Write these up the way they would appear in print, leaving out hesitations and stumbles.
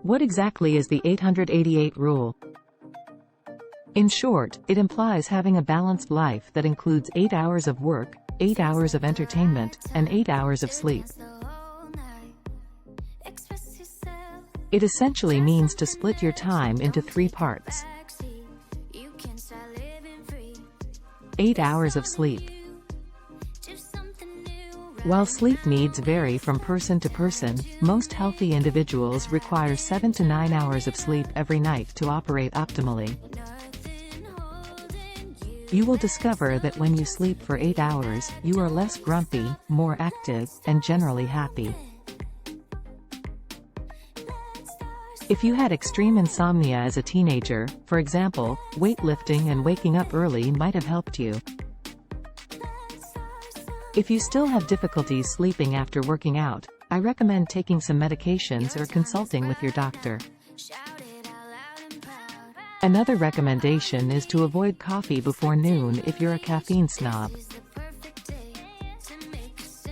What exactly is the 888 rule? In short, it implies having a balanced life that includes 8 hours of work, 8 hours of entertainment, and 8 hours of sleep. It essentially means to split your time into 3 parts. 8 hours of sleep. While sleep needs vary from person to person, most healthy individuals require 7 to 9 hours of sleep every night to operate optimally. You will discover that when you sleep for 8 hours, you are less grumpy, more active, and generally happy. If you had extreme insomnia as a teenager, for example, weightlifting and waking up early might have helped you. If you still have difficulties sleeping after working out, I recommend taking some medications or consulting with your doctor. Another recommendation is to avoid coffee before noon if you're a caffeine snob.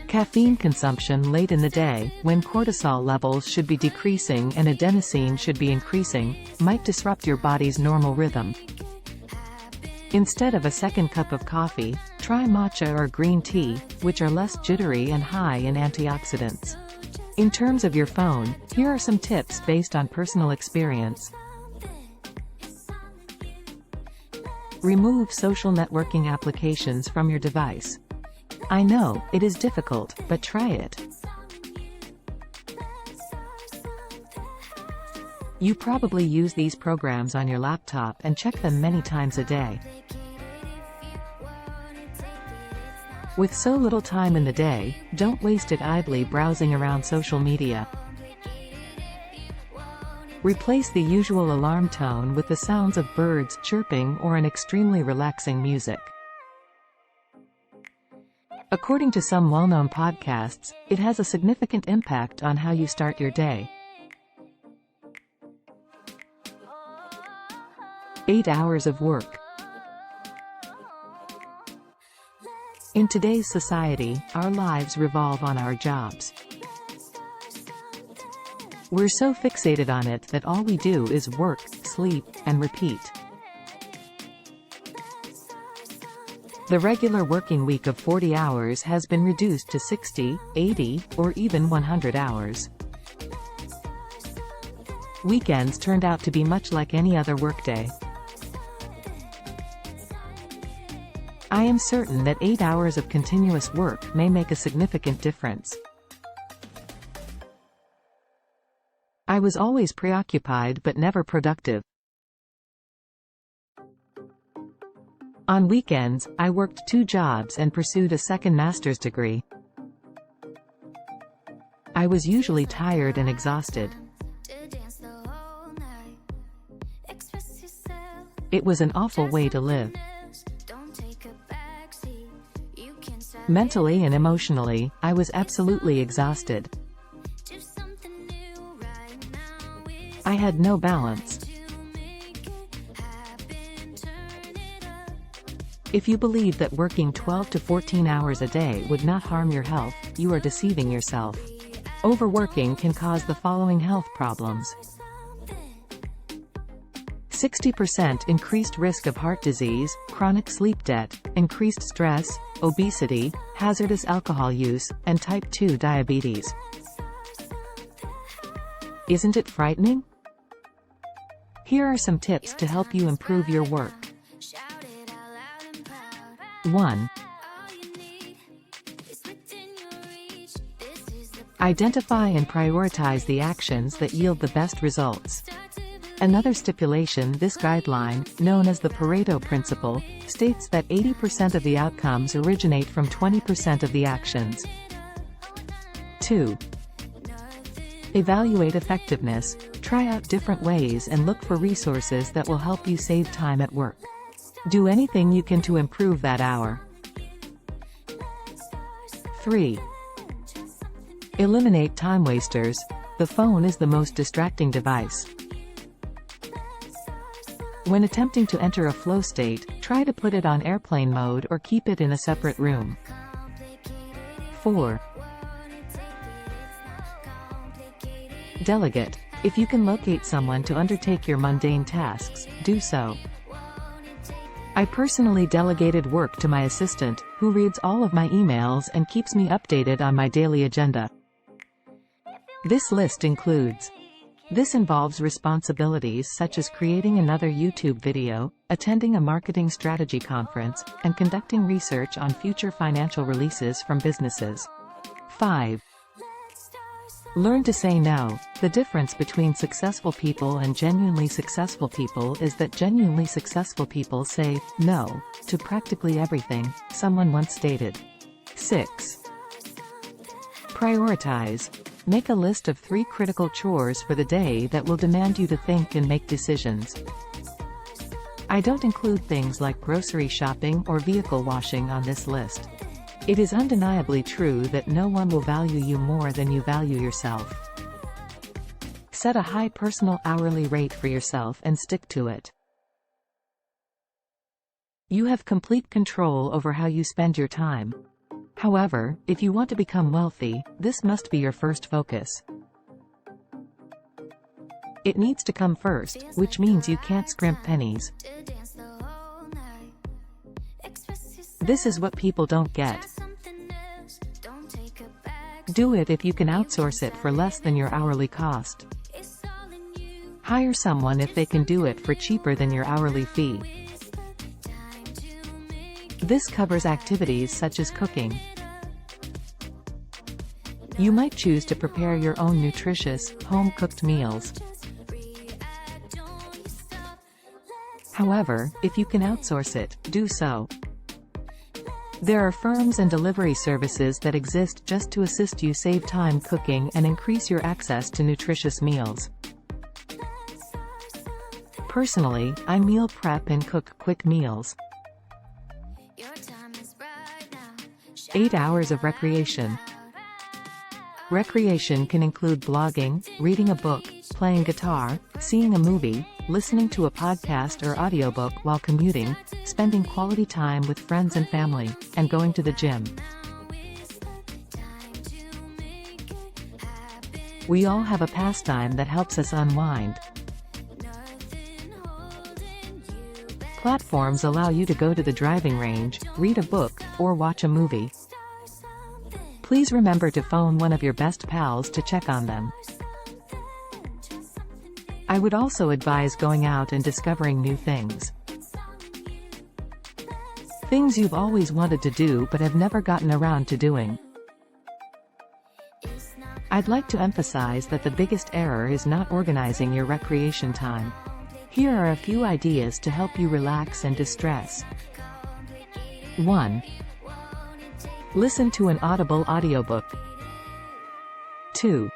Caffeine consumption late in the day, when cortisol levels should be decreasing and adenosine should be increasing, might disrupt your body's normal rhythm. Instead of a second cup of coffee, try matcha or green tea, which are less jittery and high in antioxidants. In terms of your phone, here are some tips based on personal experience. Remove social networking applications from your device. I know, it is difficult, but try it. You probably use these programs on your laptop and check them many times a day. With so little time in the day, don't waste it idly browsing around social media. Replace the usual alarm tone with the sounds of birds chirping or an extremely relaxing music. According to some well-known podcasts, it has a significant impact on how you start your day. 8 hours of work. In today's society, our lives revolve on our jobs. We're so fixated on it that all we do is work, sleep, and repeat. The regular working week of 40 hours has been reduced to 60, 80, or even 100 hours. Weekends turned out to be much like any other workday. I am certain that 8 hours of continuous work may make a significant difference. I was always preoccupied but never productive. On weekends, I worked 2 jobs and pursued a second master's degree. I was usually tired and exhausted. It was an awful way to live. Mentally and emotionally, I was absolutely exhausted. I had no balance. If you believe that working 12 to 14 hours a day would not harm your health, you are deceiving yourself. Overworking can cause the following health problems. 60% increased risk of heart disease, chronic sleep debt, increased stress, obesity, hazardous alcohol use, and type 2 diabetes. Isn't it frightening? Here are some tips to help you improve your work. 1. Identify and prioritize the actions that yield the best results. Another stipulation: this guideline, known as the Pareto principle, states that 80% of the outcomes originate from 20% of the actions. 2. Evaluate effectiveness. Try out different ways and look for resources that will help you save time at work. Do anything you can to improve that hour. 3. Eliminate time wasters. The phone is the most distracting device. When attempting to enter a flow state, try to put it on airplane mode or keep it in a separate room. 4. Delegate. If you can locate someone to undertake your mundane tasks, do so. I personally delegated work to my assistant, who reads all of my emails and keeps me updated on my daily agenda. This list includes. This involves responsibilities such as creating another YouTube video, attending a marketing strategy conference, and conducting research on future financial releases from businesses. 5. Learn to say no. The difference between successful people and genuinely successful people is that genuinely successful people say no to practically everything, someone once stated. 6. Prioritize. Make a list of 3 critical chores for the day that will demand you to think and make decisions. I don't include things like grocery shopping or vehicle washing on this list. It is undeniably true that no one will value you more than you value yourself. Set a high personal hourly rate for yourself and stick to it. You have complete control over how you spend your time. However, if you want to become wealthy, this must be your first focus. It needs to come first, which means you can't scrimp pennies. This is what people don't get. Do it if you can outsource it for less than your hourly cost. Hire someone if they can do it for cheaper than your hourly fee. This covers activities such as cooking. You might choose to prepare your own nutritious, home-cooked meals. However, if you can outsource it, do so. There are firms and delivery services that exist just to assist you save time cooking and increase your access to nutritious meals. Personally, I meal prep and cook quick meals. 8 hours of recreation. Recreation can include blogging, reading a book, playing guitar, seeing a movie, listening to a podcast or audiobook while commuting, spending quality time with friends and family, and going to the gym. We all have a pastime that helps us unwind. Platforms allow you to go to the driving range, read a book, or watch a movie. Please remember to phone one of your best pals to check on them. I would also advise going out and discovering new things. Things you've always wanted to do but have never gotten around to doing. I'd like to emphasize that the biggest error is not organizing your recreation time. Here are a few ideas to help you relax and distress. 1. Listen to an Audible audiobook. 2.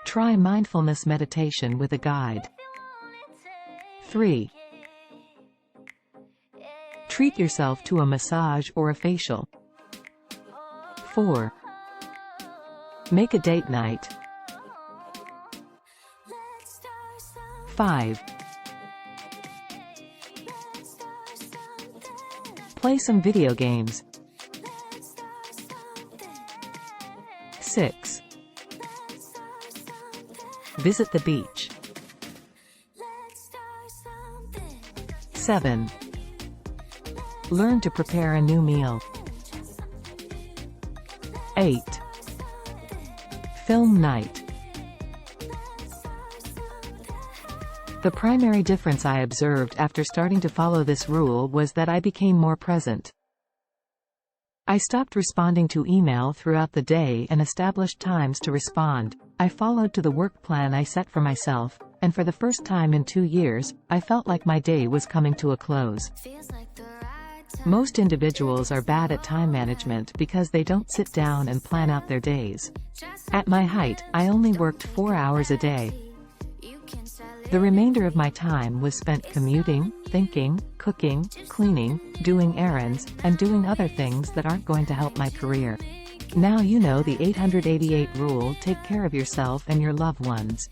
Try mindfulness meditation with a guide. 3. Treat yourself to a massage or a facial. 4. Make a date night. 5. Play some video games. 6. Visit the beach. 7. Learn to prepare a new meal. 8. Film night. The primary difference I observed after starting to follow this rule was that I became more present. I stopped responding to email throughout the day and established times to respond. I followed to the work plan I set for myself, and for the first time in 2 years, I felt like my day was coming to a close. Most individuals are bad at time management because they don't sit down and plan out their days. At my height, I only worked 4 hours a day. The remainder of my time was spent commuting, thinking, cooking, cleaning, doing errands, and doing other things that aren't going to help my career. Now you know the 888 rule. Take care of yourself and your loved ones.